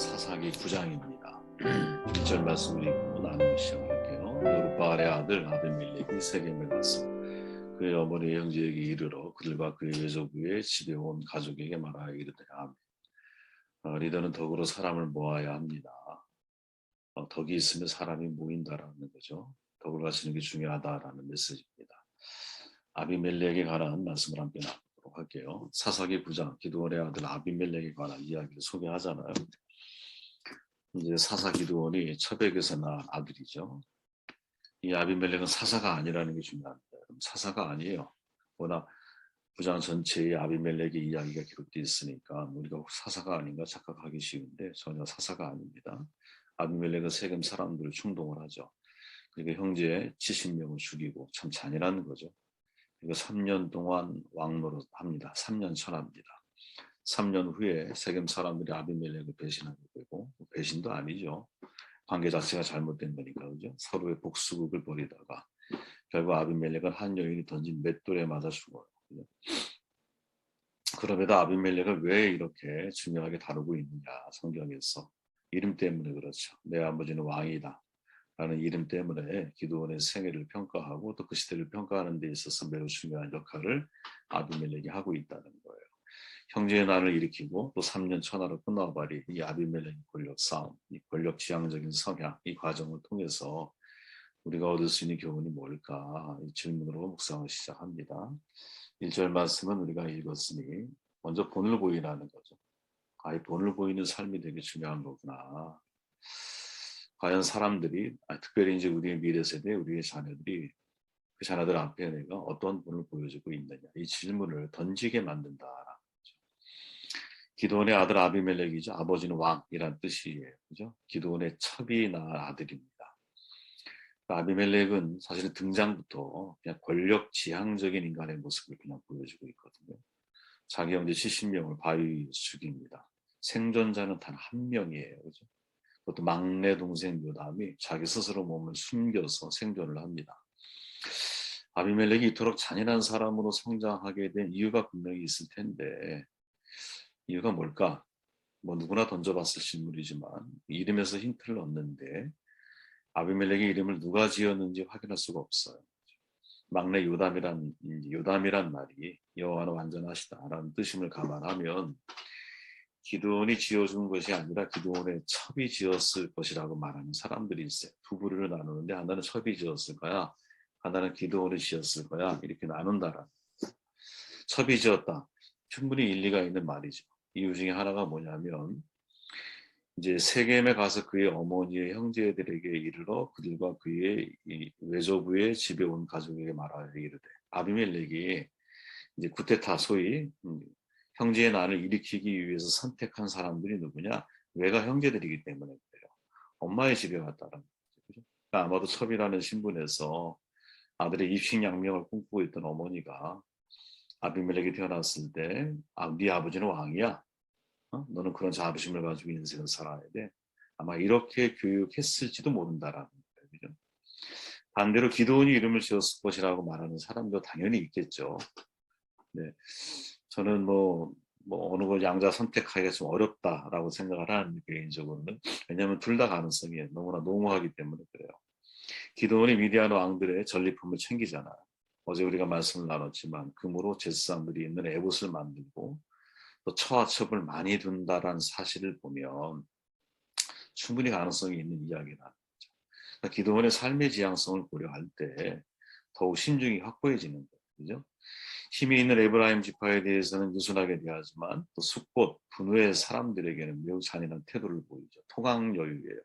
사사기 9장입니다. 1절 말씀을 읽고 나누기 시작할게요. 여룻바알의 아들 아비멜렉이 세겜에 가서 그의 어머니 형제에게 이르러 그들과 그의 외조부의 집에 온 가족에게 말하여 이르되 리더는 덕으로 사람을 모아야 합니다. 덕이 있으면 사람이 모인다라는 거죠. 덕을 가지는 게 중요하다라는 메시지입니다. 아비멜렉에 관한 말씀을 함께 나누도록 할게요. 사사기 9장 기드온의 아들 아비멜렉에 관한 이야기를 소개하잖아요. 이제 사사 기드온이 처백에서 낳은 아들이죠. 이 아비멜렉은 사사가 아니라는 게 중요합니다. 사사가 아니에요. 워낙 9장 전체에 아비멜렉의 이야기가 기록되어 있으니까 우리가 사사가 아닌가 착각하기 쉬운데 전혀 사사가 아닙니다. 아비멜렉은 세겜 사람들을 충동을 하죠. 그러니까 형제 70명을 죽이고 참 잔인한 거죠. 그리고 3년 동안 왕노릇 합니다. 3년 천합니다. 3년 후에 세겜 사람들이 아비멜렉을 배신하게 되고, 배신도 아니죠. 관계 자체가 잘못된 거니까, 그죠? 서로의 복수극을 벌이다가 결국 아비멜렉은 한 여인이 던진 맷돌에 맞아 죽어요. 그죠? 그럼에도 아비멜렉을 왜 이렇게 중요하게 다루고 있느냐, 성경에서. 이름 때문에 그렇죠. 내 아버지는 왕이다 라는 이름 때문에 기드온의 생애를 평가하고 또 그 시대를 평가하는 데 있어서 매우 중요한 역할을 아비멜렉이 하고 있다는 거예요. 형제의 난을 일으키고 또 3년 천하로 끝나버린 이 아비멜렉의 권력 싸움, 이 권력 지향적인 성향, 이 과정을 통해서 우리가 얻을 수 있는 교훈이 뭘까? 이 질문으로 묵상을 시작합니다. 1절 말씀은 우리가 읽었으니 먼저 본을 보이라는 거죠. 이 본을 보이는 삶이 되게 중요한 거구나. 과연 사람들이, 특별히 이제 우리의 미래 세대, 우리의 자녀들이 그 자녀들 앞에 내가 어떤 본을 보여주고 있느냐, 이 질문을 던지게 만든다. 기드온의 아들 아비멜렉이죠. 아버지는 왕이란 뜻이에요. 그죠? 기드온의 첩이 낳은 아들입니다. 아비멜렉은 사실은 등장부터 그냥 권력 지향적인 인간의 모습을 그냥 보여주고 있거든요. 자기 형제 70명을 바위 위에서 죽입니다. 생존자는 단 한 명이에요. 그죠? 그것도 막내 동생 요담이 자기 스스로 몸을 숨겨서 생존을 합니다. 아비멜렉이 이토록 잔인한 사람으로 성장하게 된 이유가 분명히 있을 텐데 이유가 뭘까? 뭐 누구나 던져봤을 질문이지만 이름에서 힌트를 얻는데 아비멜렉의 이름을 누가 지었는지 확인할 수가 없어요. 막내 요담이란 말이 여호와는 완전하시다라는 뜻임을 감안하면 기드온이 지어준 것이 아니라 기드온의 첩이 지었을 것이라고 말하는 사람들이 있어요. 두 부류를 나누는데 하나는 첩이 지었을 거야, 하나는 기드온이 지었을 거야, 이렇게 나눈다라. 첩이 지었다. 충분히 일리가 있는 말이죠. 이유 중에 하나가 뭐냐면 이제 세겜에 가서 그의 어머니의 형제들에게 이르러 그들과 그의 외조부의 집에 온 가족에게 말하여 이르되 아비멜렉이 이제 구테타 소위 형제의 난을 일으키기 위해서 선택한 사람들이 누구냐? 외가 형제들이기 때문에 그래요. 엄마의 집에 왔다라는 거죠. 그러니까 아마도 첩이라는 신분에서 아들의 입신양명을 꿈꾸고 있던 어머니가 아비멜렉이 태어났을 때 네 아버지는 왕이야. 너는 그런 자부심을 가지고 인생을 살아야 돼. 아마 이렇게 교육했을지도 모른다라는 거예요. 그죠? 반대로 기드온이 이름을 지었을 것이라고 말하는 사람도 당연히 있겠죠. 네. 저는 어느 걸 양자 선택하기가 좀 어렵다라고 생각을 하는 개인적으로는. 왜냐하면 둘 다 가능성이 너무나 농후하기 때문에 그래요. 기드온이 미디안 왕들의 전리품을 챙기잖아요. 어제 우리가 말씀을 나눴지만 금으로 제사장들이 있는 에봇을 만들고 또 처와 첩을 많이 둔다라는 사실을 보면 충분히 가능성이 있는 이야기라는 거죠. 그러니까 기드온의 삶의 지향성을 고려할 때 더욱 신중히 확고해지는 거죠. 그죠? 힘이 있는 에브라임 지파에 대해서는 유순하게 대하지만 또 숫꽃, 분우의 사람들에게는 매우 잔인한 태도를 보이죠. 토강여유예요.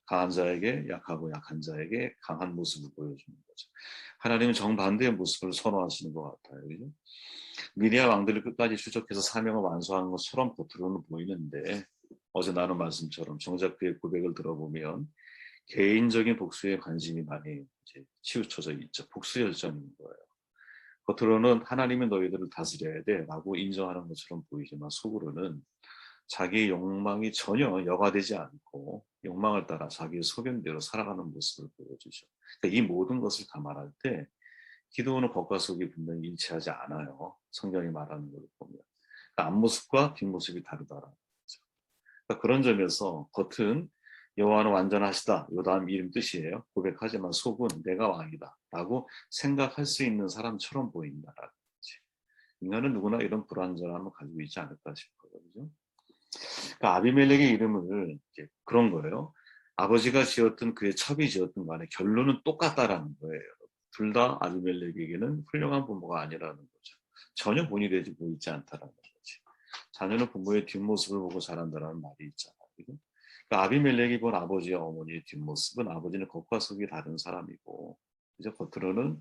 강한 자에게 약하고 약한 자에게 강한 모습을 보여주는 거죠. 하나님은 정반대의 모습을 선호하시는 것 같아요. 그죠? 미디아 왕들을 끝까지 추적해서 사명을 완수하는 것처럼 겉으로는 보이는데 어제 나눈 말씀처럼 정작 그의 고백을 들어보면 개인적인 복수에 관심이 많이 이제 치우쳐져 있죠. 복수 열정인 거예요. 겉으로는 하나님이 너희들을 다스려야 돼 라고 인정하는 것처럼 보이지만 속으로는 자기의 욕망이 전혀 여과되지 않고 욕망을 따라 자기의 소견대로 살아가는 모습을 보여주죠. 그러니까 이 모든 것을 감안할 때 기도는 겉과 속이 분명히 일치하지 않아요. 성경이 말하는 걸 보면. 그러니까 앞모습과 뒷모습이 다르다라는 거죠. 그러니까 그런 점에서 겉은 여호와는 완전하시다. 요 다음 이름 뜻이에요. 고백하지만 속은 내가 왕이다. 라고 생각할 수 있는 사람처럼 보인다라는 거지. 인간은 누구나 이런 불완전함을 가지고 있지 않을까 싶어요. 그죠? 그러니까 아비멜렉의 이름을 이제 그런 거예요. 아버지가 지었든 그의 첩이 지었든 간에 결론은 똑같다라는 거예요. 둘 다 아비멜렉에게는 훌륭한 부모가 아니라는 거죠. 전혀 본이 되지 보이지 않다라는 거지. 자녀는 부모의 뒷모습을 보고 자란다라는 말이 있잖아요. 그러니까 아비멜렉이 본 아버지와 어머니의 뒷모습은 아버지는 겉과 속이 다른 사람이고, 이제 겉으로는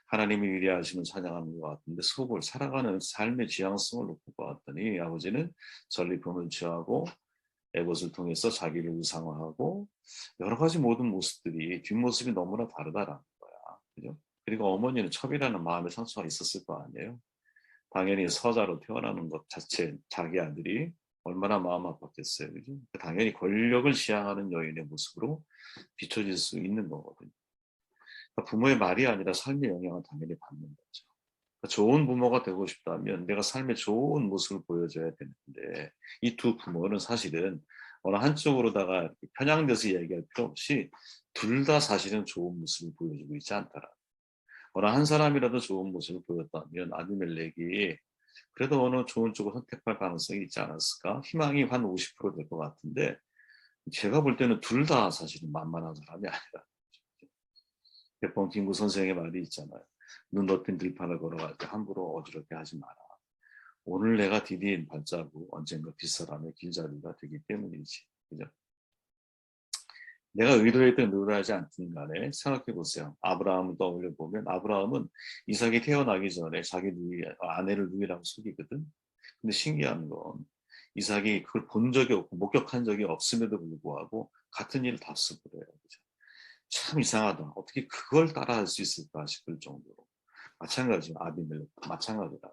하나님이 위대하심을 찬양하는 것 같은데 속을 살아가는 삶의 지향성을 놓고 보았더니 아버지는 전리품을 취하고 에봇을 통해서 자기를 우상화하고 여러 가지 모든 모습들이 뒷모습이 너무나 다르다라는 거야. 그죠? 그리고 어머니는 첩이라는 마음의 상처가 있었을 거 아니에요. 당연히 서자로 태어나는 것 자체 자기 아들이 얼마나 마음 아팠겠어요. 그죠? 당연히 권력을 지향하는 여인의 모습으로 비춰질 수 있는 거거든요. 그러니까 부모의 말이 아니라 삶의 영향을 당연히 받는 거죠. 그러니까 좋은 부모가 되고 싶다면 내가 삶의 좋은 모습을 보여줘야 되는데 이 두 부모는 사실은 어느 한쪽으로다가 편향돼서 얘기할 필요 없이 둘 다 사실은 좋은 모습을 보여주고 있지 않더라. 어느 한 사람이라도 좋은 모습을 보였다면 아비멜렉이 그래도 어느 좋은 쪽을 선택할 가능성이 있지 않았을까? 희망이 한 50%될 것 같은데 제가 볼 때는 둘 다 사실은 만만한 사람이 아니라 백범 김구 선생의 말이 있잖아요. 눈 덮인 들판을 걸어갈 때 함부로 어지럽게 하지 마라. 오늘 내가 디딘 발자국 언젠가 뒷사람의 길잡이가 되기 때문이지. 그죠? 내가 의도했든 의도하지 않든 간에 생각해 보세요. 아브라함을 떠올려 보면 아브라함은 이삭이 태어나기 전에 자기 누이, 아내를 누이라고 속이거든. 근데 신기한 건 이삭이 그걸 본 적이 없고 목격한 적이 없음에도 불구하고 같은 일을 답습을 해요. 그죠? 참 이상하다. 어떻게 그걸 따라할 수 있을까 싶을 정도로. 마찬가지로 아비멜렉 마찬가지다.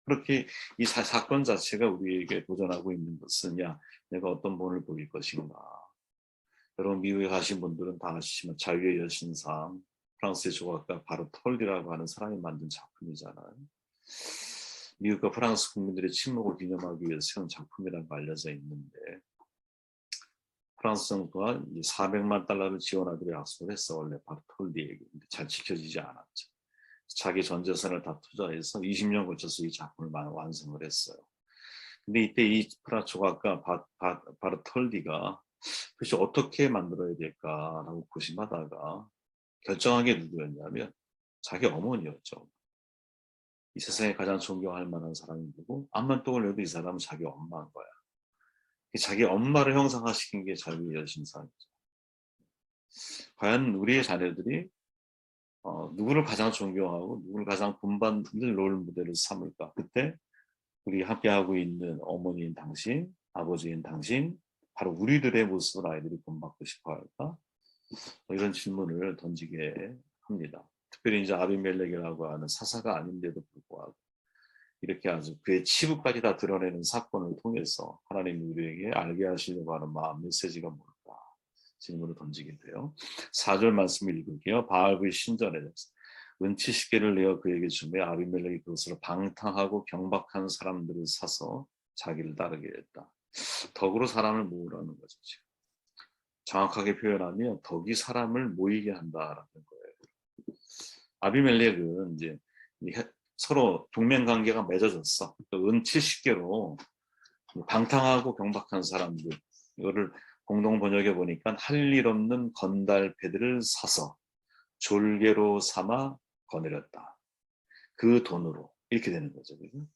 그렇게 이 사건 자체가 우리에게 도전하고 있는 것은 야 내가 어떤 본을 보일 것인가. 여러분 미국에 가신 분들은 다 아시지만 자유의 여신상 프랑스의 조각가 바로 톨디라고 하는 사람이 만든 작품이잖아요. 미국과 프랑스 국민들의 침묵을 기념하기 위해서 세운 작품이라고 알려져 있는데 프랑스 정부가 400만 달러를 지원하기로 약속을 했어. 원래 바로 톨디에게. 근데 잘 지켜지지 않았죠. 자기 전 재산을 다 투자해서 20년 거쳐서 이 작품을 완성을 했어요. 근데 이때 이 프랑스 조각가 바로 톨디가 도대체 어떻게 만들어야 될까라고 고심하다가 결정한 게 누구였냐면 자기 어머니였죠. 이 세상에 가장 존경할 만한 사람이 누구? 암만 떠올려도 이 사람은 자기 엄마인 거야. 자기 엄마를 형상화시킨 게 자유의 여신상이죠. 과연 우리의 자녀들이 누구를 가장 존경하고 누구를 가장 본받는 롤 모델을 삼을까? 그때 우리 함께하고 있는 어머니인 당신, 아버지인 당신, 바로 우리들의 모습을 아이들이 본받고 싶어 할까? 이런 질문을 던지게 합니다. 특별히 이제 아비멜렉이라고 하는 사사가 아닌데도 불구하고 이렇게 아주 그의 치부까지 다 드러내는 사건을 통해서 하나님이 우리에게 알게 하시려고 하는 마음 메시지가 뭘까? 질문을 던지게 돼요. 4절 말씀을 읽을게요. 바알의 신전에 은치 10개를 내어 그에게 주매 아비멜렉이 그것으로 방탕하고 경박한 사람들을 사서 자기를 따르게 했다. 덕으로 사람을 모으라는 거죠. 지금. 정확하게 표현하면 덕이 사람을 모이게 한다라는 거예요. 아비멜렉은 이제 서로 동맹 관계가 맺어졌어. 은 70개로 방탕하고 경박한 사람들 이거를 공동 번역해 보니까 할 일 없는 건달패들을 사서 졸개로 삼아 거느렸다. 그 돈으로 이렇게 되는 거죠. 그죠?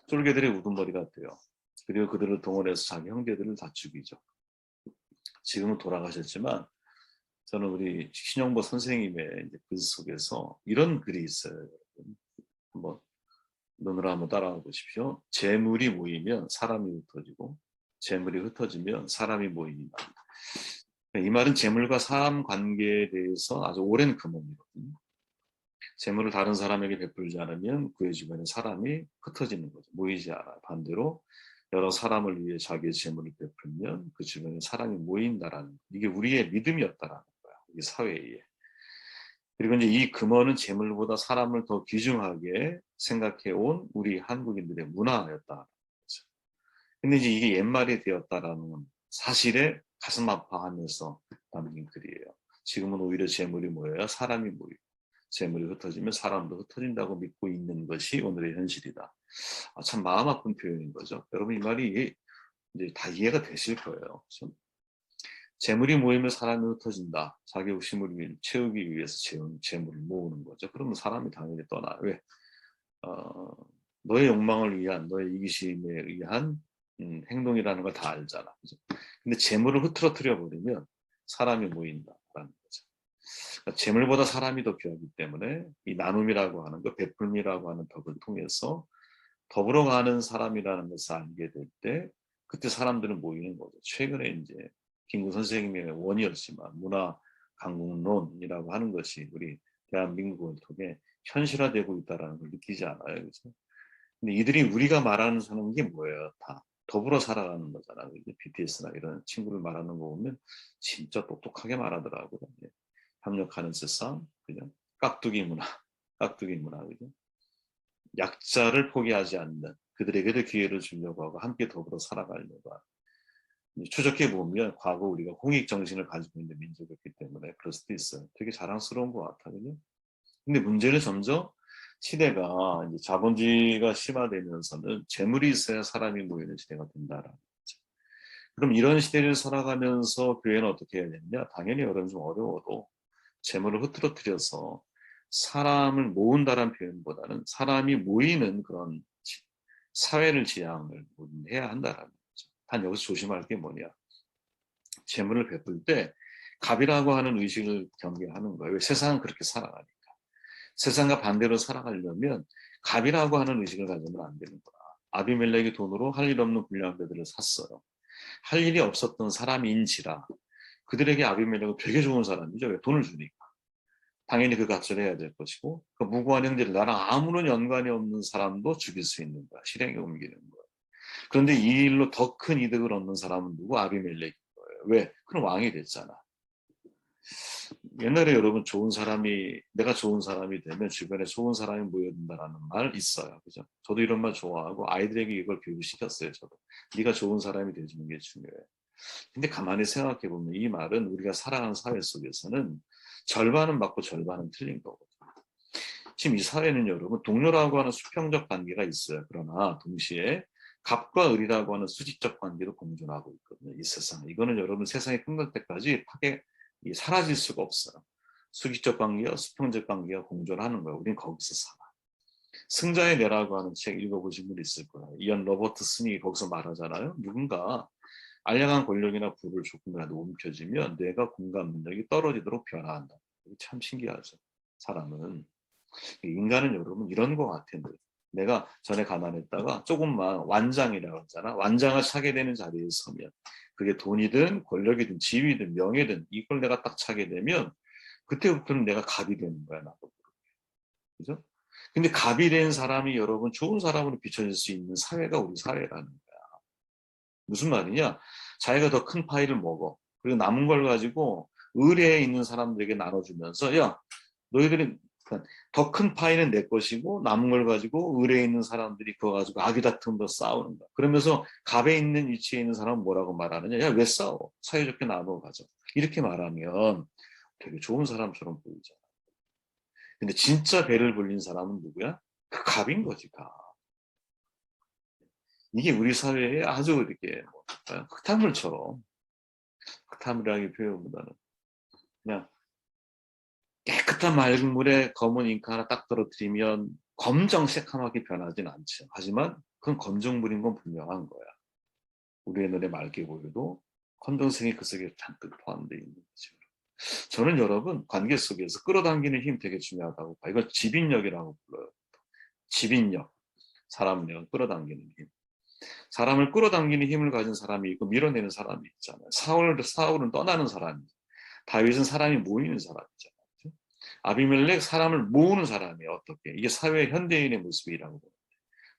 쫄개들의 우두머리가 돼요. 그리고 그들을 동원해서 자기 형제들을 다 죽이죠. 지금은 돌아가셨지만 저는 우리 신영보 선생님의 글 속에서 이런 글이 있어요. 한번 눈으로 한번 따라가 보십시오. 재물이 모이면 사람이 흩어지고 재물이 흩어지면 사람이 모입니다. 이 말은 재물과 사람 관계에 대해서 아주 오랜 금언이거든요. 재물을 다른 사람에게 베풀지 않으면 그의 주변에 사람이 흩어지는 거죠. 모이지 않아요. 반대로 여러 사람을 위해 자기의 재물을 베풀면 그 주변에 사람이 모인다라는 이게 우리의 믿음이었다라는 거야. 이 사회에. 그리고 이제 이 금언은 재물보다 사람을 더 귀중하게 생각해 온 우리 한국인들의 문화였다. 근데 이제 이게 옛말이 되었다라는 사실에 가슴 아파하면서 남긴 글이에요. 지금은 오히려 재물이 모여야 사람이 모이고 재물이 흩어지면 사람도 흩어진다고 믿고 있는 것이 오늘의 현실이다. 참 마음 아픈 표현인 거죠. 여러분 이 말이 이제 다 이해가 되실 거예요. 그렇죠? 재물이 모이면 사람이 흩어진다. 자기 욕심을 채우기 위해서 재물을 모으는 거죠. 그러면 사람이 당연히 떠나요. 왜? 어, 너의 욕망을 위한, 너의 이기심에 의한 행동이라는 걸 다 알잖아. 그죠? 근데 재물을 흐트러뜨려 버리면 사람이 모인다라는 거죠. 그러니까 재물보다 사람이 더 귀하기 때문에 이 나눔이라고 하는 거, 베풀미라고 하는 덕을 통해서 더불어 가는 사람이라는 것을 알게 될 때, 그때 사람들은 모이는 거죠. 최근에 이제 김구 선생님의 원이었지만 문화 강국론이라고 하는 것이 우리 대한민국을 통해 현실화되고 있다는 걸 느끼지 않아요. 그렇죠? 근데 이들이 우리가 말하는 사는 게 뭐예요? 다 더불어 살아가는 거잖아. BTS나 이런 친구를 말하는 거 보면 진짜 똑똑하게 말하더라고요. 협력하는 세상, 그냥 깍두기 문화, 깍두기 문화, 그죠? 약자를 포기하지 않는, 그들에게도 기회를 주려고 하고 함께 더불어 살아가려고 하는. 추적해 보면 과거 우리가 홍익 정신을 가지고 있는 민족이었기 때문에 그럴 수도 있어요. 되게 자랑스러운 것 같거든요. 근데 문제는 점점 시대가 이제 자본주의가 심화되면서는 재물이 있어야 사람이 모이는 시대가 된다라는 거죠. 그럼 이런 시대를 살아가면서 교회는 어떻게 해야 되느냐? 당연히 여러분 좀 어려워도 재물을 흐트러뜨려서 사람을 모은다는 표현보다는 사람이 모이는 그런 사회를 지향을 해야 한다라는 거죠. 단 여기서 조심할 게 뭐냐? 재물을 베풀 때 갑이라고 하는 의식을 경계하는 거예요. 왜? 세상은 그렇게 살아가니까. 세상과 반대로 살아가려면 갑이라고 하는 의식을 가지면 안 되는 거야. 아비멜렉이 돈으로 할 일 없는 불량배들을 샀어요. 할 일이 없었던 사람인지라 그들에게 아비멜렉은 되게 좋은 사람이죠. 왜? 돈을 주니까. 당연히 그 값을 해야 될 것이고 그 무고한 형제를 나랑 아무런 연관이 없는 사람도 죽일 수 있는 거야. 실행에 옮기는 거야. 그런데 이 일로 더 큰 이득을 얻는 사람은 누구? 아비멜렉인 거예요. 왜? 그럼 왕이 됐잖아. 옛날에 여러분 좋은 사람이 내가 좋은 사람이 되면 주변에 좋은 사람이 모여든다라는 말 있어요. 그죠? 저도 이런 말 좋아하고 아이들에게 이걸 교육시켰어요. 저도. 네가 좋은 사람이 되주는 게 중요해. 근데 가만히 생각해 보면 이 말은 우리가 살아가는 사회 속에서는 절반은 맞고 절반은 틀린 거거든요. 지금 이 사회는 여러분 동료라고 하는 수평적 관계가 있어요. 그러나 동시에 갑과 을이라고 하는 수직적 관계도 공존하고 있거든요. 이 세상. 이거는 여러분 세상이 끝날 때까지 사라질 수가 없어요. 수직적 관계와 수평적 관계가 공존하는 거예요. 우리는 거기서 살아. 승자의 뇌라고 하는 책 읽어보신 분 있을 거예요. 이언 로버트슨이 거기서 말하잖아요. 누군가 알량한 권력이나 부를 조금이라도 움켜쥐면 뇌가 공감 능력이 떨어지도록 변화한다. 참 신기하죠. 사람은. 인간은 여러분 이런 것 같아요. 내가 전에 가난했다가 조금만 완장이라고 했잖아. 완장을 차게 되는 자리에 서면 그게 돈이든 권력이든 지위든 명예든 이걸 내가 딱 차게 되면 그때부터는 내가 갑이 되는 거야. 나도. 그죠? 근데 갑이 된 사람이 여러분 좋은 사람으로 비춰질 수 있는 사회가 우리 사회라는 거야. 무슨 말이냐? 자기가 더 큰 파이를 먹어. 그리고 남은 걸 가지고 의뢰에 있는 사람들에게 나눠주면서 야 너희들이 더 큰 파이는 내 것이고 남은 걸 가지고 의뢰에 있는 사람들이 그거 가지고 아기다툼으로 싸우는 거야. 그러면서 갑에 있는 위치에 있는 사람은 뭐라고 말하느냐? 야 왜 싸워? 사이좋게 나눠 가자. 이렇게 말하면 되게 좋은 사람처럼 보이잖아. 근데 진짜 배를 불린 사람은 누구야? 그 갑인 거지, 갑. 이게 우리 사회에 아주 이렇게 흙탕물처럼 흙탕물이라는 표현보다는 그냥 깨끗한 맑은 물에 검은 잉크 하나 딱 떨어뜨리면 검정 새카맣게 변하진 않죠. 하지만 그건 검정물인 건 분명한 거야. 우리의 눈에 맑게 보여도 검정색이 그 속에 잔뜩 포함되어 있는 거죠. 저는 여러분 관계 속에서 끌어당기는 힘 되게 중요하다고 봐요. 이걸 집인력이라고 불러요. 집인력. 사람을 끌어당기는 힘. 사람을 끌어당기는 힘을 가진 사람이 있고 밀어내는 사람이 있잖아요. 사울은 떠나는 사람이죠. 다윗은 사람이 모이는 사람이잖아요. 아비멜렉 사람을 모으는 사람이에요. 어떻게? 이게 사회 현대인의 모습이라고 보는데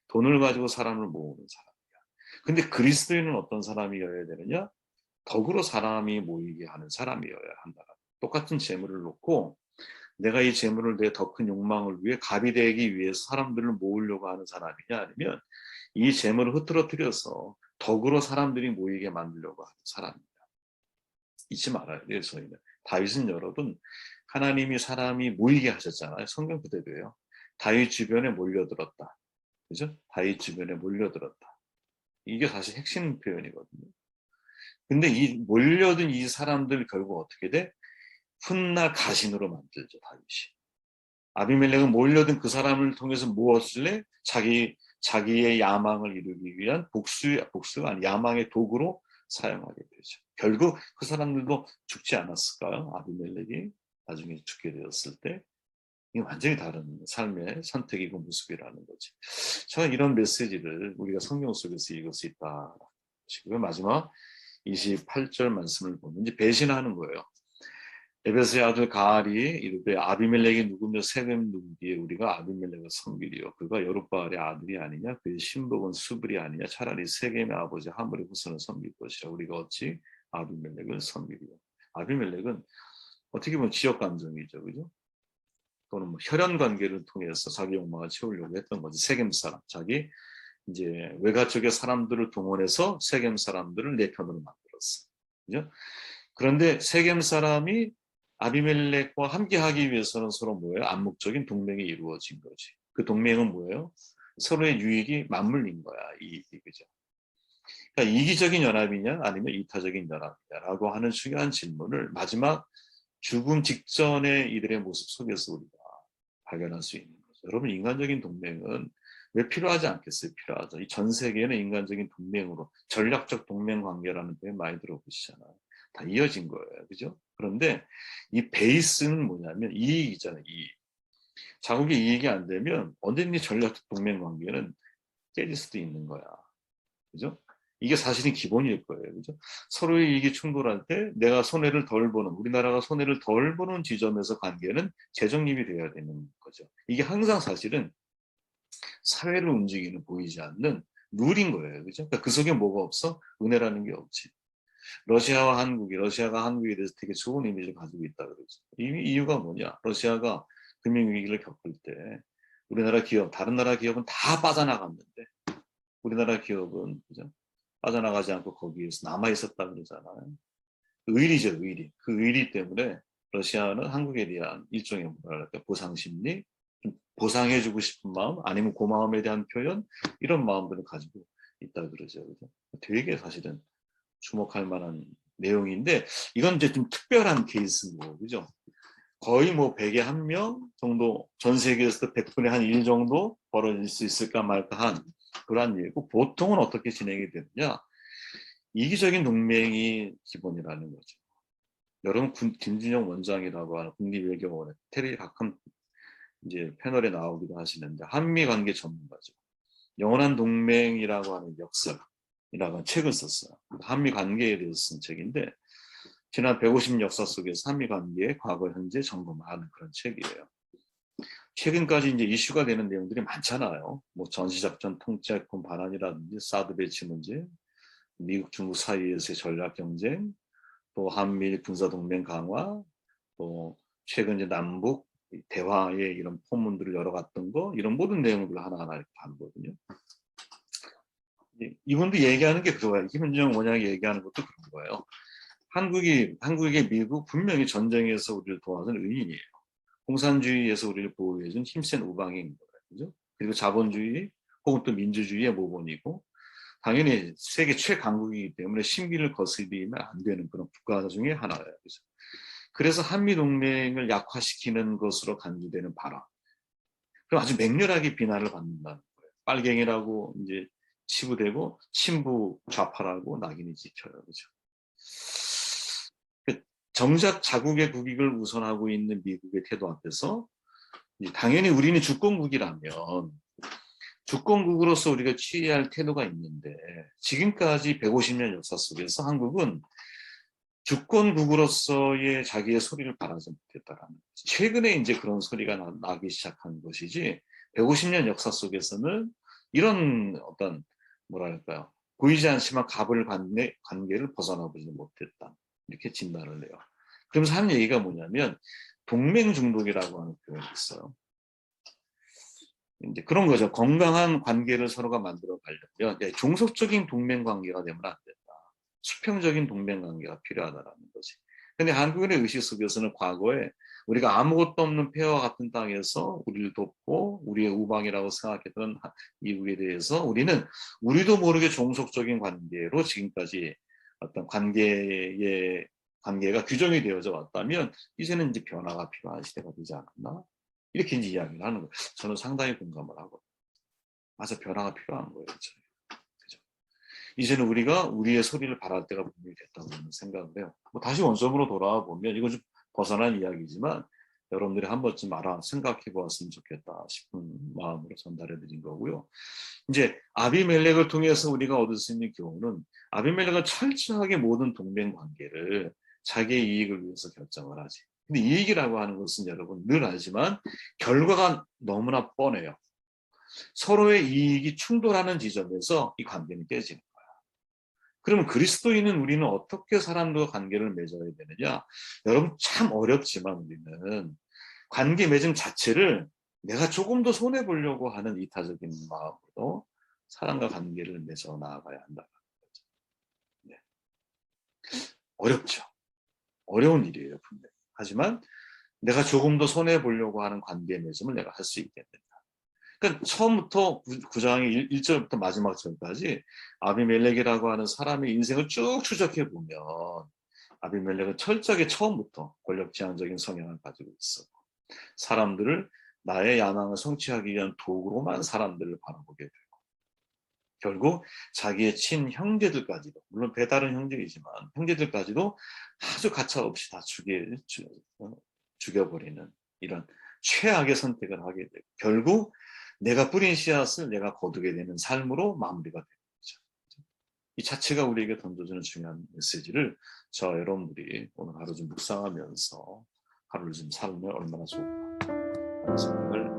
돈을 가지고 사람을 모으는 사람이야. 근데 그리스도인은 어떤 사람이어야 되느냐? 덕으로 사람이 모이게 하는 사람이어야 한다. 똑같은 재물을 놓고 내가 이 재물을 내 더 큰 욕망을 위해 갑이 되기 위해서 사람들을 모으려고 하는 사람이냐 아니면 이 재물을 흐트러뜨려서 덕으로 사람들이 모이게 만들려고 하는 사람입니다. 잊지 말아야 돼요. 저희는 다윗은 여러분 하나님이 사람이 모이게 하셨잖아요. 성경 그대로예요. 다윗 주변에 몰려들었다. 그죠? 다윗 주변에 몰려들었다. 이게 사실 핵심 표현이거든요. 근데 이 몰려든 이 사람들 결국 어떻게 돼? 훗날 가신으로 만들죠, 다윗이. 아비멜렉은 몰려든 그 사람을 통해서 무엇을 해? 자기의 야망을 이루기 위한 복수가 아닌 야망의 도구로 사용하게 되죠. 결국 그 사람들도 죽지 않았을까요? 아비멜렉이 나중에 죽게 되었을 때. 이게 완전히 다른 삶의 선택이고 모습이라는 거지. 저는 이런 메시지를 우리가 성경 속에서 읽을 수 있다. 마지막 28절 말씀을 보면 이제 배신하는 거예요. 에베스의 아들 가알이 이르되 아비멜렉이 누구며 세겜 누구기에 우리가 아비멜렉을 섬기리요. 그가 여룻바알의 아들이 아니냐 그의 신복은 수불이 아니냐 차라리 세겜의 아버지 하물의 후손을 섬길 것이라 우리가 어찌 아비멜렉을 섬기리요. 아비멜렉은 어떻게 보면 지역 감정이죠, 그죠? 또는 뭐 혈연 관계를 통해서 자기 욕망을 채우려고 했던 거지. 세겜 사람, 자기 이제 외가 쪽의 사람들을 동원해서 세겜 사람들을 내 편으로 만들었어. 그죠? 그런데 세겜 사람이 아비멜렉과 함께하기 위해서는 서로 뭐예요? 암묵적인 동맹이 이루어진 거지. 그 동맹은 뭐예요? 서로의 유익이 맞물린 거야. 그죠? 그러니까 이기적인 연합이냐 아니면 이타적인 연합이냐라고 하는 중요한 질문을 마지막 죽음 직전의 이들의 모습 속에서 우리가 발견할 수 있는 거죠. 여러분 인간적인 동맹은 왜 필요하지 않겠어요? 필요하죠. 이 전 세계는 인간적인 동맹으로 전략적 동맹 관계라는 표현 많이 들어보시잖아요. 다 이어진 거예요. 그죠? 그런데 이 베이스는 뭐냐면 이익이잖아요. 이익. 자국의 이익이 안 되면 언제든지 전략적 동맹 관계는 깨질 수도 있는 거야. 그죠? 이게 사실은 기본일 거예요. 그죠? 서로의 이익이 충돌할 때 내가 손해를 덜 보는, 우리나라가 손해를 덜 보는 지점에서 관계는 재정립이 돼야 되는 거죠. 이게 항상 사실은 사회를 움직이는 보이지 않는 룰인 거예요. 그죠? 그러니까 그 속에 뭐가 없어? 은혜라는 게 없지. 러시아가 한국에 대해서 되게 좋은 이미지를 가지고 있다 그러죠. 이유가 뭐냐? 러시아가 금융위기를 겪을 때 우리나라 기업, 다른 나라 기업은 다 빠져나갔는데 우리나라 기업은 그죠? 빠져나가지 않고 거기에서 남아 있었다 그러잖아요. 의리죠, 의리. 그 의리 때문에 러시아는 한국에 대한 일종의 뭐랄까 보상 심리, 보상해주고 싶은 마음, 아니면 고마움에 대한 표현 이런 마음들을 가지고 있다 그러죠. 그죠? 되게 사실은 주목할 만한 내용인데 이건 이제 좀 특별한 케이스고, 그죠? 거의 뭐 100에 1명 정도 전 세계에서 100분의 한 1 정도 벌어질 수 있을까 말까 한 그런 일이고 보통은 어떻게 진행이 되느냐? 이기적인 동맹이 기본이라는 거죠. 여러분 김준영 원장이라고 하는 국립외교원의 테리 가끔 이제 패널에 나오기도 하시는데 한미 관계 전문가죠. 영원한 동맹이라고 하는 역설이라고 하는 책을 썼어요. 한미 관계에 대해서 쓴 책인데 지난 150년 역사 속에서 한미 관계의 과거, 현재 점검하는 그런 책이에요. 최근까지 이제 이슈가 되는 내용들이 많잖아요. 뭐 전시작전 통제권 반환이라든지 사드 배치 문제, 미국, 중국 사이에서의 전략 경쟁, 또 한미 군사동맹 강화, 또 최근 이제 남북 대화의 이런 포문들을 열어갔던 거, 이런 모든 내용들을 하나하나 이렇게 다루거든요. 이분도 얘기하는 게 그거예요. 김은정 원장이 얘기하는 것도 그런 거예요. 한국의 미국 분명히 전쟁에서 우리를 도와준 은인이에요. 공산주의에서 우리를 보호해준 힘센 우방인 거예요. 그죠? 그리고 자본주의 혹은 또 민주주의의 모본이고 당연히 세계 최강국이기 때문에 심기를 거스리면 안 되는 그런 국가 중에 하나예요. 그죠? 그래서 한미동맹을 약화시키는 것으로 간주되는 발언. 그럼 아주 맹렬하게 비난을 받는다는 거예요. 빨갱이라고 이제 치부되고 친부 좌파라고 낙인이 찍혀요. 그죠? 정작 자국의 국익을 우선하고 있는 미국의 태도 앞에서 당연히 우리는 주권국이라면 주권국으로서 우리가 취해야 할 태도가 있는데 지금까지 150년 역사 속에서 한국은 주권국으로서의 자기의 소리를 발하지 못했다라는 거지. 최근에 이제 그런 소리가 나기 시작한 것이지 150년 역사 속에서는 이런 어떤 뭐랄까요 보이지 않지만 갑을 관계를 벗어나보지 못했다 이렇게 진단을 해요. 그러면서 하는 얘기가 뭐냐면 동맹 중독이라고 하는 표현이 있어요. 이제 그런 거죠. 건강한 관계를 서로가 만들어 가려면 종속적인 동맹 관계가 되면 안 된다. 수평적인 동맹 관계가 필요하다라는 거지. 근데 한국인의 의식 속에서는 과거에 우리가 아무것도 없는 폐허와 같은 땅에서 우리를 돕고 우리의 우방이라고 생각했던 이국에 대해서 우리는 우리도 모르게 종속적인 관계로 지금까지 어떤 관계가 규정이 되어져 왔다면 이제는 이제 변화가 필요한 시대가 되지 않았나? 이렇게 이제 이야기를 하는 거예요. 저는 상당히 공감을 하고. 맞아, 변화가 필요한 거예요. 그죠? 이제는 우리가 우리의 소리를 발할 때가 분명히 됐다고 저는 생각을 해요. 뭐 다시 원점으로 돌아와 보면 이건 좀 벗어난 이야기지만 여러분들이 한 번쯤 생각해 보았으면 좋겠다 싶은 마음으로 전달해 드린 거고요. 이제 아비멜렉을 통해서 우리가 얻을 수 있는 교훈은 아비멜렉은 철저하게 모든 동맹 관계를 자기의 이익을 위해서 결정을 하지. 근데 이익이라고 하는 것은 여러분 늘 알지만 결과가 너무나 뻔해요. 서로의 이익이 충돌하는 지점에서 이 관계는 깨지는 거야. 그러면 그리스도인은 우리는 어떻게 사람들과 관계를 맺어야 되느냐? 여러분 참 어렵지만 우리는 관계 맺음 자체를 내가 조금 더 손해 보려고 하는 이타적인 마음으로 사람과 관계를 맺어 나아가야 한다는 거죠. 네. 어렵죠. 어려운 일이에요, 분명히. 하지만 내가 조금 더 손해 보려고 하는 관계 맺음을 내가 할 수 있게 된다. 그러니까 처음부터 9장의 1절부터 마지막 절까지 아비멜렉이라고 하는 사람의 인생을 쭉 추적해 보면 아비멜렉은 철저하게 처음부터 권력지향적인 성향을 가지고 있었고 사람들을 나의 야망을 성취하기 위한 도구로만 사람들을 바라보게 되고 결국 자기의 친 형제들까지도 물론 배다른 형제이지만 형제들까지도 아주 가차없이 다 죽여버리는 이런 최악의 선택을 하게 되고 결국 내가 뿌린 씨앗을 내가 거두게 되는 삶으로 마무리가 되는 거죠. 이 자체가 우리에게 던져주는 중요한 메시지를 여러분들이 오늘 하루 좀 묵상하면서 하루를 좀 살면 얼마나 좋을까 하는 생각을